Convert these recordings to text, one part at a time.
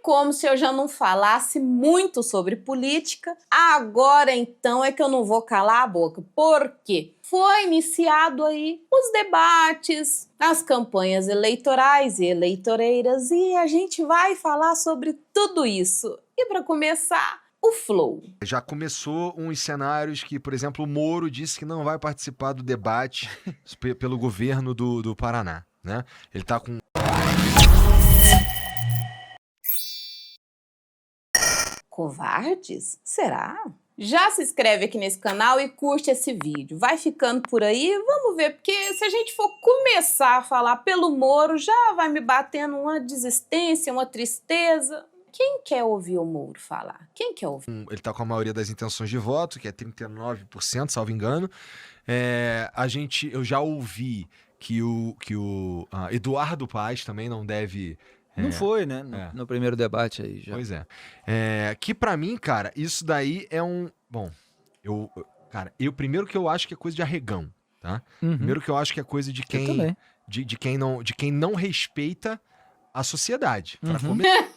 como se eu já não falasse muito sobre política, agora então é que eu não vou calar a boca. Por quê? Foi iniciado aí os debates, as campanhas eleitorais e eleitoreiras, e a gente vai falar sobre tudo isso. E para começar, o Flow. Já começou uns cenários que, por exemplo, o Moro disse que não vai participar do debate pelo governo do Paraná, né? Ele tá com... Covardes? Será? Já se inscreve aqui nesse canal e curte esse vídeo. Vai ficando por aí, vamos ver, porque se a gente for começar a falar pelo Moro, já vai me batendo uma desistência, uma tristeza. Quem quer ouvir o Moro falar? Quem quer ouvir? Ele tá com a maioria das intenções de voto, que é 39%, salvo engano. Eu já ouvi que o Eduardo Paes também não deve... Não foi, né? No primeiro debate aí já. Pois é. Que pra mim, cara, isso daí é um... Bom, primeiro que eu acho que é coisa de arregão, tá? Primeiro que eu acho que é coisa de quem... De quem não respeita a sociedade. Pra começar...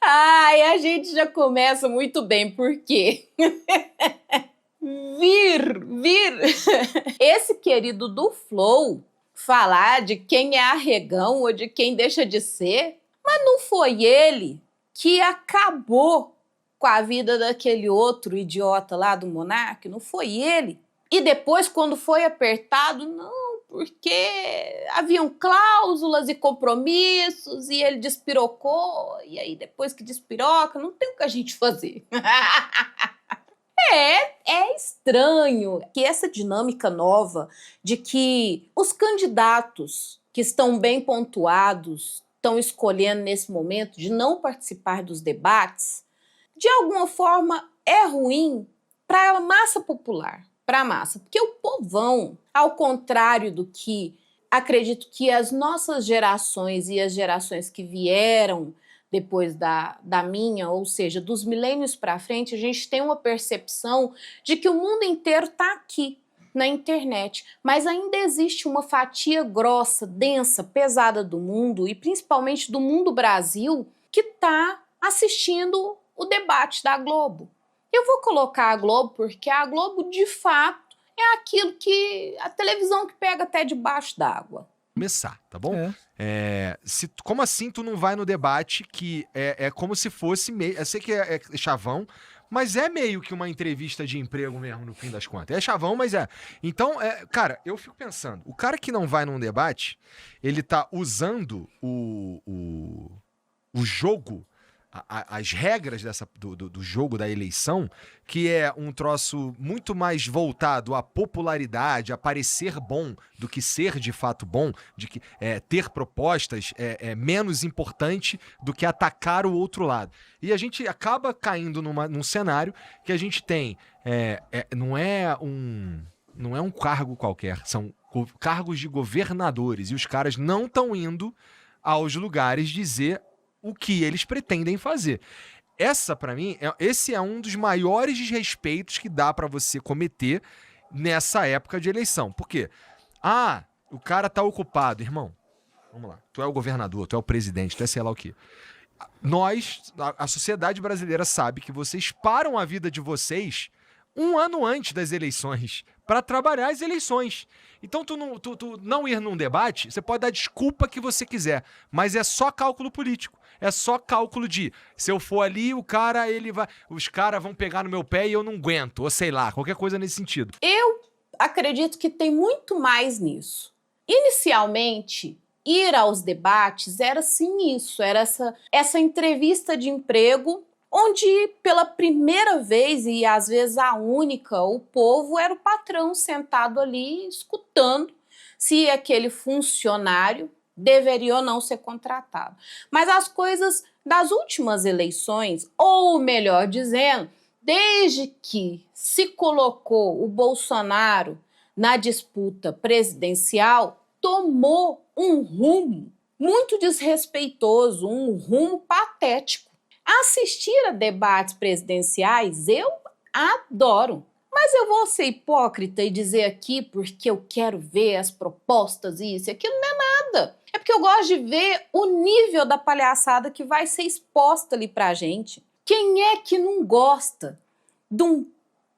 Ai, a gente já começa muito bem, por quê? Esse querido do Flow falar de quem é arregão ou de quem deixa de ser, mas não foi ele que acabou com a vida daquele outro idiota lá do Monark, não foi ele. E depois, quando foi apertado, não, porque haviam cláusulas e compromissos e ele despirocou, e aí depois que despiroca, não tem o que a gente fazer. É estranho que essa dinâmica nova de que os candidatos que estão bem pontuados estão escolhendo nesse momento de não participar dos debates, de alguma forma é ruim para a massa popular, para a massa, porque o povão, ao contrário do que acredito que as nossas gerações e as gerações que vieram depois da minha, ou seja, dos milênios para frente, a gente tem uma percepção de que o mundo inteiro está aqui, na internet. Mas ainda existe uma fatia grossa, densa, pesada do mundo, e principalmente do mundo Brasil, que está assistindo o debate da Globo. Eu vou colocar a Globo porque a Globo, de fato, é aquilo que... a televisão que pega até debaixo d'água. Começar, tá bom? Como assim tu não vai no debate que é como se fosse meio... Eu sei que é chavão, mas é meio que uma entrevista de emprego mesmo, no fim das contas. É chavão, mas é. Então, cara, eu fico pensando, o cara que não vai num debate, ele tá usando o jogo, as regras do jogo da eleição, que é um troço muito mais voltado à popularidade, a parecer bom do que ser de fato bom, de que ter propostas é menos importante do que atacar o outro lado. E a gente acaba caindo num cenário que a gente tem, não é um cargo qualquer, são cargos de governadores, e os caras não estão indo aos lugares dizer o que eles pretendem fazer. Pra mim, esse é um dos maiores desrespeitos que dá pra você cometer nessa época de eleição. Por quê? O cara tá ocupado. Irmão, vamos lá. Tu é o governador, tu é o presidente, tu é sei lá o quê. A sociedade brasileira sabe que vocês param a vida de vocês um ano antes das eleições para trabalhar as eleições. Então, tu não ir num debate, você pode dar desculpa que você quiser, mas é só cálculo político. É só cálculo de, se eu for ali, os caras vão pegar no meu pé e eu não aguento, ou sei lá, qualquer coisa nesse sentido. Eu acredito que tem muito mais nisso. Inicialmente, ir aos debates era sim isso, era essa entrevista de emprego, onde pela primeira vez, e às vezes a única, o povo era o patrão sentado ali escutando se aquele funcionário deveria ou não ser contratado. Mas as coisas das últimas eleições, ou melhor dizendo, desde que se colocou o Bolsonaro na disputa presidencial, tomou um rumo muito desrespeitoso, um rumo patético. Assistir a debates presidenciais eu adoro. Mas eu vou ser hipócrita e dizer aqui porque eu quero ver as propostas e isso e aquilo, não é nada. É porque eu gosto de ver o nível da palhaçada que vai ser exposta ali pra gente. Quem é que não gosta de um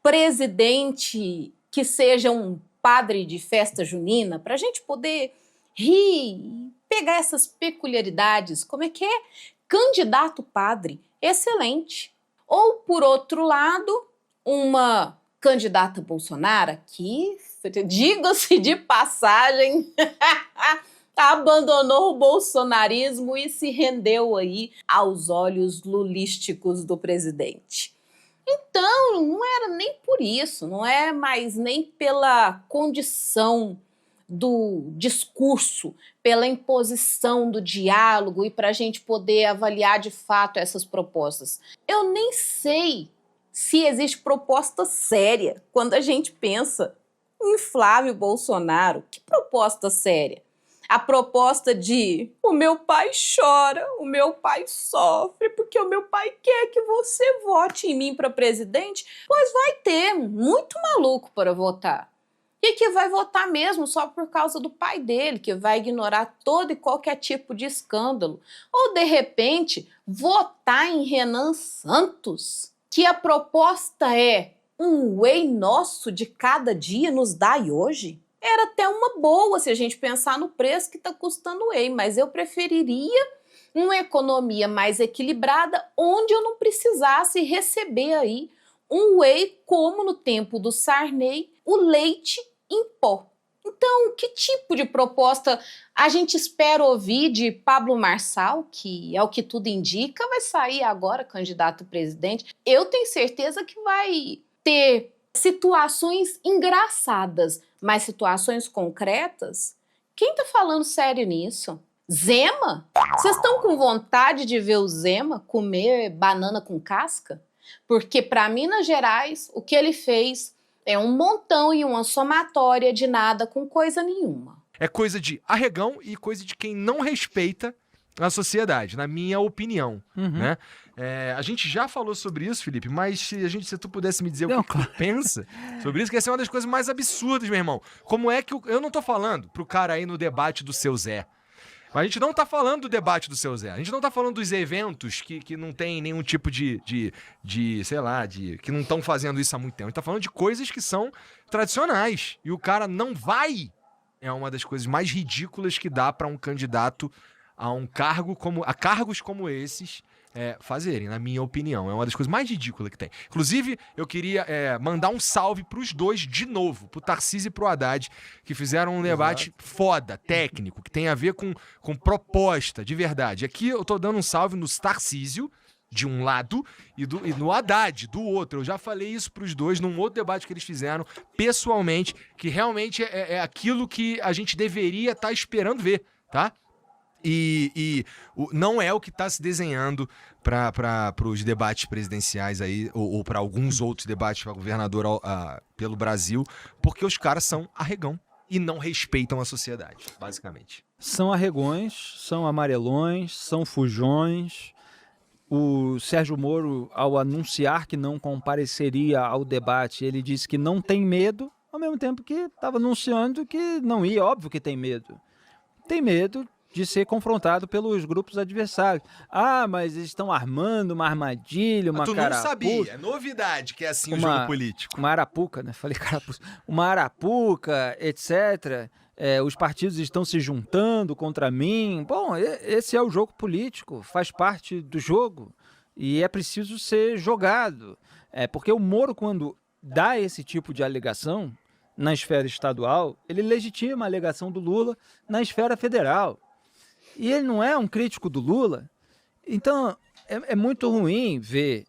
presidente que seja um padre de festa junina pra gente poder rir, pegar essas peculiaridades? Como é que é? Candidato padre, excelente. Ou, por outro lado, uma candidata Bolsonaro, que, diga-se de passagem, abandonou o bolsonarismo e se rendeu aí aos olhos lulísticos do presidente. Então, não era nem por isso, não é mais nem pela condição do discurso, pela imposição do diálogo e para a gente poder avaliar de fato essas propostas. Eu nem sei se existe proposta séria quando a gente pensa em Flávio Bolsonaro. Que proposta séria? A proposta de o meu pai chora, o meu pai sofre, porque o meu pai quer que você vote em mim para presidente, pois vai ter muito maluco para votar. E que vai votar mesmo só por causa do pai dele, que vai ignorar todo e qualquer tipo de escândalo. Ou, de repente, votar em Renan Santos, que a proposta é um whey nosso de cada dia nos dai hoje. Era até uma boa se a gente pensar no preço que está custando o whey, mas eu preferiria uma economia mais equilibrada, onde eu não precisasse receber aí um whey como no tempo do Sarney, o leite em pó. Então, que tipo de proposta a gente espera ouvir de Pablo Marçal, que é o que tudo indica, vai sair agora candidato a presidente? Eu tenho certeza que vai ter situações engraçadas, mas situações concretas? Quem tá falando sério nisso? Zema? Vocês estão com vontade de ver o Zema comer banana com casca? Porque para Minas Gerais, o que ele fez é um montão e uma somatória de nada com coisa nenhuma. É coisa de arregão e coisa de quem não respeita a sociedade, na minha opinião, né? A gente já falou sobre isso, Felipe, mas se tu pudesse me dizer o que tu pensa sobre isso, que essa é uma das coisas mais absurdas, meu irmão. Como é que eu não tô falando pro cara aí no debate do Seu Zé. Mas a gente não tá falando do debate do Seu Zé. A gente não tá falando dos eventos que não tem nenhum tipo sei lá, que não estão fazendo isso há muito tempo. A gente tá falando de coisas que são tradicionais. E o cara não vai. É uma das coisas mais ridículas que dá pra um candidato a cargos como esses fazerem, na minha opinião. É uma das coisas mais ridículas que tem. Inclusive, eu queria mandar um salve pros dois de novo, pro Tarcísio e pro Haddad, que fizeram um debate foda, técnico, que tem a ver com proposta, de verdade. Aqui eu tô dando um salve no Tarcísio, de um lado, e no Haddad, do outro. Eu já falei isso pros dois num outro debate que eles fizeram, pessoalmente, que realmente é aquilo que a gente deveria estar esperando ver, tá? E não é o que está se desenhando para os debates presidenciais aí, ou para alguns outros debates para governador pelo Brasil, porque os caras são arregão e não respeitam a sociedade, basicamente. São arregões, são amarelões, são fujões. O Sérgio Moro, ao anunciar que não compareceria ao debate, ele disse que não tem medo, ao mesmo tempo que estava anunciando que não ia. Óbvio que tem medo. Tem medo de ser confrontado pelos grupos adversários. Ah, mas eles estão armando uma armadilha, uma carapuça. Tu não sabia, é novidade que é assim o jogo político. Uma arapuca, né? Falei carapuça. Uma arapuca, etc. Os partidos estão se juntando contra mim. Bom, esse é o jogo político, faz parte do jogo e é preciso ser jogado. Porque o Moro, quando dá esse tipo de alegação na esfera estadual, ele legitima a alegação do Lula na esfera federal. E ele não é um crítico do Lula. Então, é muito ruim ver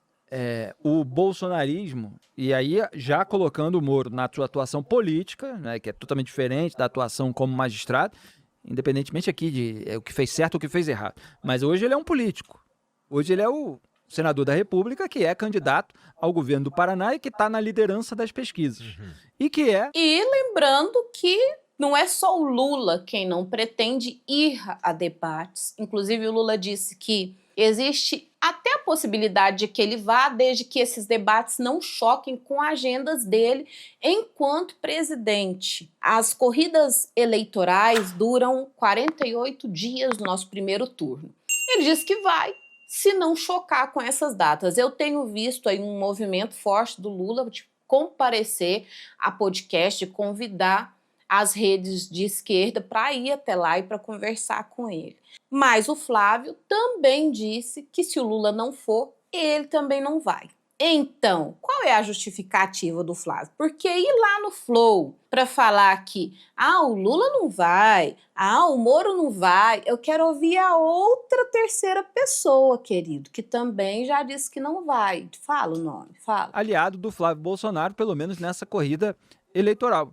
o bolsonarismo, e aí já colocando o Moro na sua atuação política, né, que é totalmente diferente da atuação como magistrado, independentemente aqui de o que fez certo ou o que fez errado. Mas hoje ele é um político. Hoje ele é o senador da República, que é candidato ao governo do Paraná e que está na liderança das pesquisas. E lembrando que não é só o Lula quem não pretende ir a debates. Inclusive, o Lula disse que existe até a a possibilidade de que ele vá, desde que esses debates não choquem com agendas dele enquanto presidente. As corridas eleitorais duram 48 dias no nosso primeiro turno. Ele disse que vai, se não chocar com essas datas. Eu tenho visto aí um movimento forte do Lula de comparecer a podcast, de convidar as redes de esquerda para ir até lá e para conversar com ele. Mas o Flávio também disse que se o Lula não for, ele também não vai. Então, qual é a justificativa do Flávio? Porque ir lá no Flow para falar que o Lula não vai, o Moro não vai, eu quero ouvir a outra terceira pessoa, querido, que também já disse que não vai. Fala o nome, fala. Aliado do Flávio Bolsonaro, pelo menos nessa corrida eleitoral.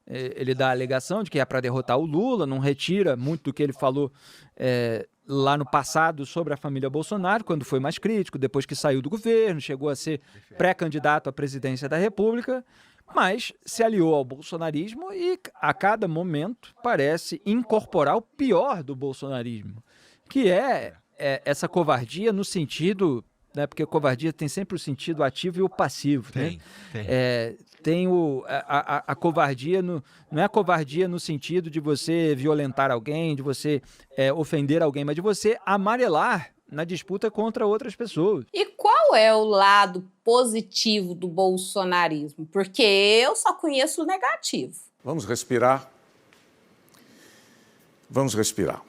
Ele dá a alegação de que é para derrotar o Lula, não retira muito do que ele falou lá no passado sobre a família Bolsonaro, quando foi mais crítico, depois que saiu do governo, chegou a ser pré-candidato à presidência da República, mas se aliou ao bolsonarismo e a cada momento parece incorporar o pior do bolsonarismo, que é essa covardia no sentido, né, porque a covardia tem sempre o sentido ativo e o passivo. Tem. Tem a covardia, não é a covardia no sentido de você violentar alguém, de você ofender alguém, mas de você amarelar na disputa contra outras pessoas. E qual é o lado positivo do bolsonarismo? Porque eu só conheço o negativo. Vamos respirar. Vamos respirar.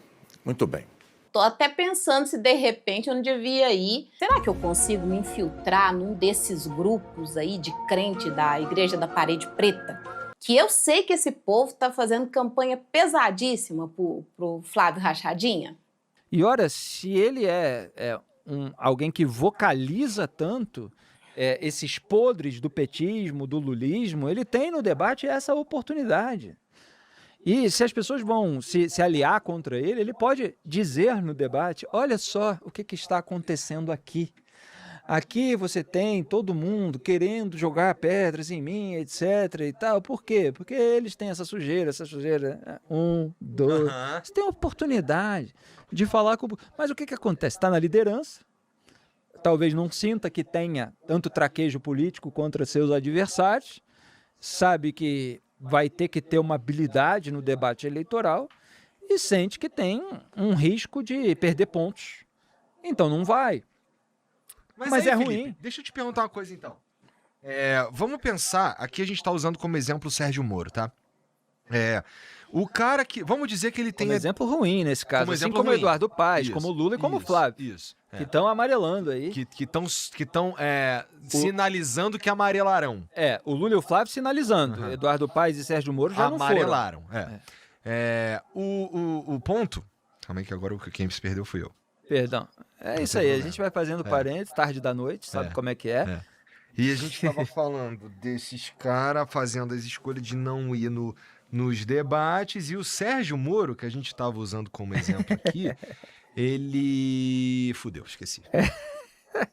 Muito bem. Tô até pensando se de repente eu não devia ir. Será que eu consigo me infiltrar num desses grupos aí de crente da Igreja da Parede Preta? Que eu sei que esse povo tá fazendo campanha pesadíssima pro Flávio Rachadinha. E ora, se ele alguém que vocaliza tanto esses podres do petismo, do lulismo, ele tem no debate essa oportunidade. E se as pessoas vão se aliar contra ele, ele pode dizer no debate, olha só o que está acontecendo aqui. Aqui você tem todo mundo querendo jogar pedras em mim, etc. e tal. Por quê? Porque eles têm essa sujeira. 1, 2... Você tem a oportunidade de falar com... Mas o que acontece? Está na liderança, talvez não sinta que tenha tanto traquejo político contra seus adversários, sabe que vai ter que ter uma habilidade no debate eleitoral e sente que tem um risco de perder pontos. Então não vai. Mas aí, é Felipe, ruim. Deixa eu te perguntar uma coisa, então. Vamos pensar, aqui a gente está usando como exemplo o Sérgio Moro, tá? O cara que... Vamos dizer que ele tem... Um exemplo ruim nesse caso, Como assim exemplo como ruim. Eduardo Paes, Isso, como Lula e como isso, Flávio. Isso. Que estão amarelando aí. Que estão sinalizando que amarelarão. O Lula e o Flávio sinalizando. Eduardo Paes e Sérgio Moro já amarelaram. não foram. O ponto... Calma aí que agora quem se perdeu fui eu. Perdão. Isso aí, a gente vai fazendo parênteses, tarde da noite, sabe como é que é. E a gente tava falando desses caras fazendo as escolhas de não ir nos debates, e o Sérgio Moro, que a gente tava usando como exemplo aqui, ele... Fudeu, esqueci.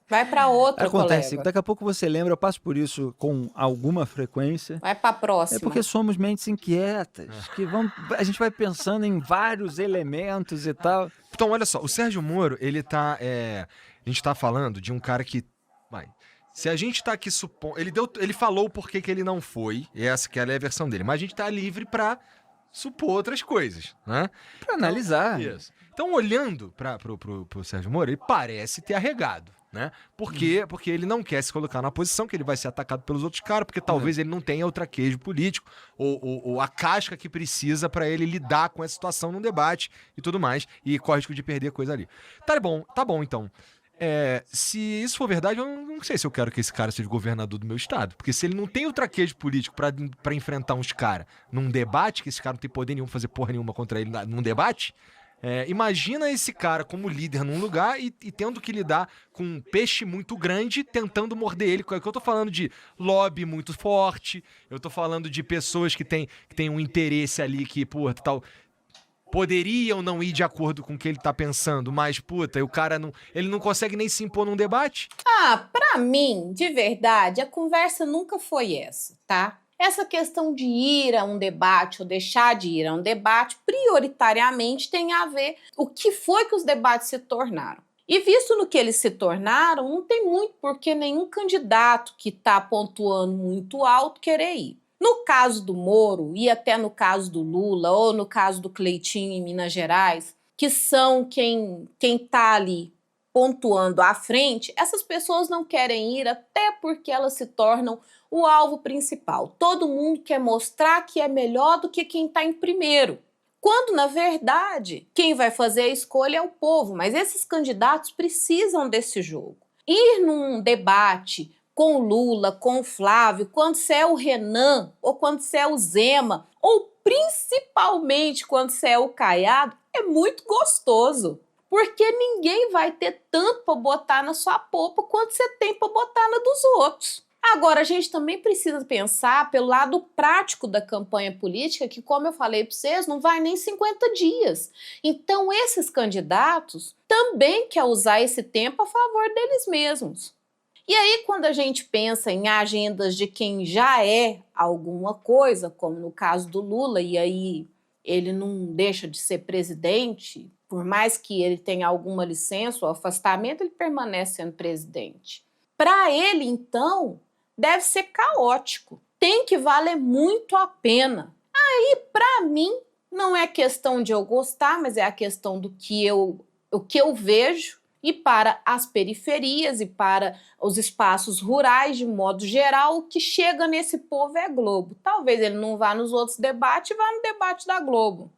Vai para outro, Acontece, colega. daqui a pouco você lembra, eu passo por isso com alguma frequência. Vai para a próxima. É porque somos mentes inquietas, que a gente vai pensando em vários elementos e tal. Então, olha só, o Sérgio Moro, ele tá... a gente tá falando de um cara que... Se a gente tá aqui supondo... Ele falou o porquê que ele não foi, e essa que é a versão dele, mas a gente tá livre pra supor outras coisas, né? Pra analisar. Isso. Então, olhando pro Sérgio Moro, ele parece ter arregado, né? Por quê? Porque ele não quer se colocar na posição que ele vai ser atacado pelos outros caras, porque talvez ele não tenha o traquejo político ou a casca que precisa pra ele lidar com essa situação num debate e tudo mais, e corre o risco de perder coisa ali. Tá bom, então. Se isso for verdade, eu não sei se eu quero que esse cara seja governador do meu estado. Porque se ele não tem o traquejo político pra enfrentar uns caras num debate, que esse cara não tem poder nenhum pra fazer porra nenhuma contra ele num debate, imagina esse cara como líder num lugar e tendo que lidar com um peixe muito grande tentando morder ele. Que eu tô falando de lobby muito forte, eu tô falando de pessoas que têm um interesse ali que, porra, tal... poderiam não ir de acordo com o que ele tá pensando, mas, puta, o cara ele não consegue nem se impor num debate? Pra mim, de verdade, a conversa nunca foi essa, tá? Essa questão de ir a um debate ou deixar de ir a um debate, prioritariamente tem a ver o que foi que os debates se tornaram. E visto no que eles se tornaram, não tem muito porque nenhum candidato que está pontuando muito alto querer ir. No caso do Moro, e até no caso do Lula, ou no caso do Cleitinho em Minas Gerais, que são quem está ali pontuando à frente, essas pessoas não querem ir até porque elas se tornam o alvo principal. Todo mundo quer mostrar que é melhor do que quem está em primeiro. Quando, na verdade, quem vai fazer a escolha é o povo, mas esses candidatos precisam desse jogo. Ir num debate com o Lula, com o Flávio, quando você é o Renan, ou quando você é o Zema, ou principalmente quando você é o Caiado, é muito gostoso. Porque ninguém vai ter tanto para botar na sua polpa quanto você tem para botar na dos outros. Agora, a gente também precisa pensar pelo lado prático da campanha política, que, como eu falei para vocês, não vai nem 50 dias. Então, esses candidatos também querem usar esse tempo a favor deles mesmos. E aí, quando a gente pensa em agendas de quem já é alguma coisa, como no caso do Lula, e aí ele não deixa de ser presidente, por mais que ele tenha alguma licença ou afastamento, ele permanece sendo presidente. Para ele, então, deve ser caótico. Tem que valer muito a pena. Aí, para mim, não é questão de eu gostar, mas é a questão do que eu vejo. E para as periferias e para os espaços rurais, de modo geral, o que chega nesse povo é Globo. Talvez ele não vá nos outros debates, vá no debate da Globo.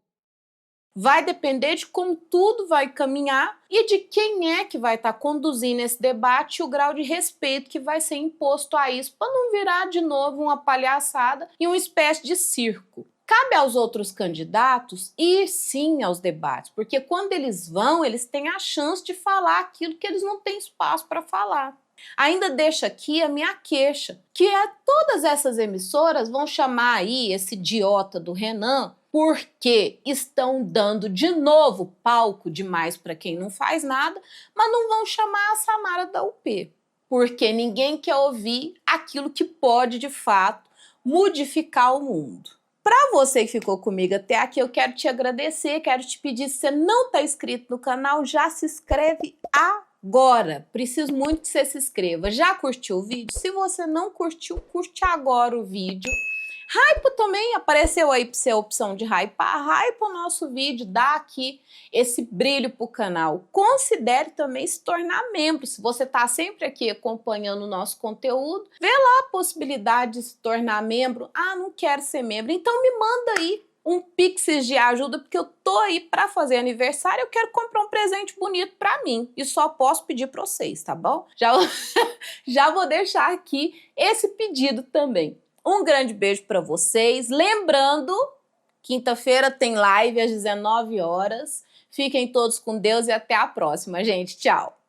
Vai depender de como tudo vai caminhar e de quem é que vai estar conduzindo esse debate e o grau de respeito que vai ser imposto a isso, para não virar de novo uma palhaçada e uma espécie de circo. Cabe aos outros candidatos ir sim aos debates, porque quando eles vão, eles têm a chance de falar aquilo que eles não têm espaço para falar. Ainda deixo aqui a minha queixa, que é todas essas emissoras vão chamar aí esse idiota do Renan porque estão dando de novo palco demais para quem não faz nada, mas não vão chamar a Samara da UP, porque ninguém quer ouvir aquilo que pode, de fato, modificar o mundo. Para você que ficou comigo até aqui, eu quero te agradecer, quero te pedir, se você não está inscrito no canal, já se inscreve agora. Preciso muito que você se inscreva. Já curtiu o vídeo? Se você não curtiu, curte agora o vídeo. Hypa também, apareceu aí para você a opção de hypar. Hypa o nosso vídeo, dá aqui esse brilho para o canal. Considere também se tornar membro. Se você está sempre aqui acompanhando o nosso conteúdo, vê lá a possibilidade de se tornar membro. Ah, não quero ser membro. Então me manda aí um pix de ajuda, porque eu tô aí para fazer aniversário, eu quero comprar um presente bonito para mim e só posso pedir para vocês, tá bom? Já vou deixar aqui esse pedido também. Um grande beijo para vocês. Lembrando, quinta-feira tem live às 19 horas. Fiquem todos com Deus e até a próxima, gente. Tchau!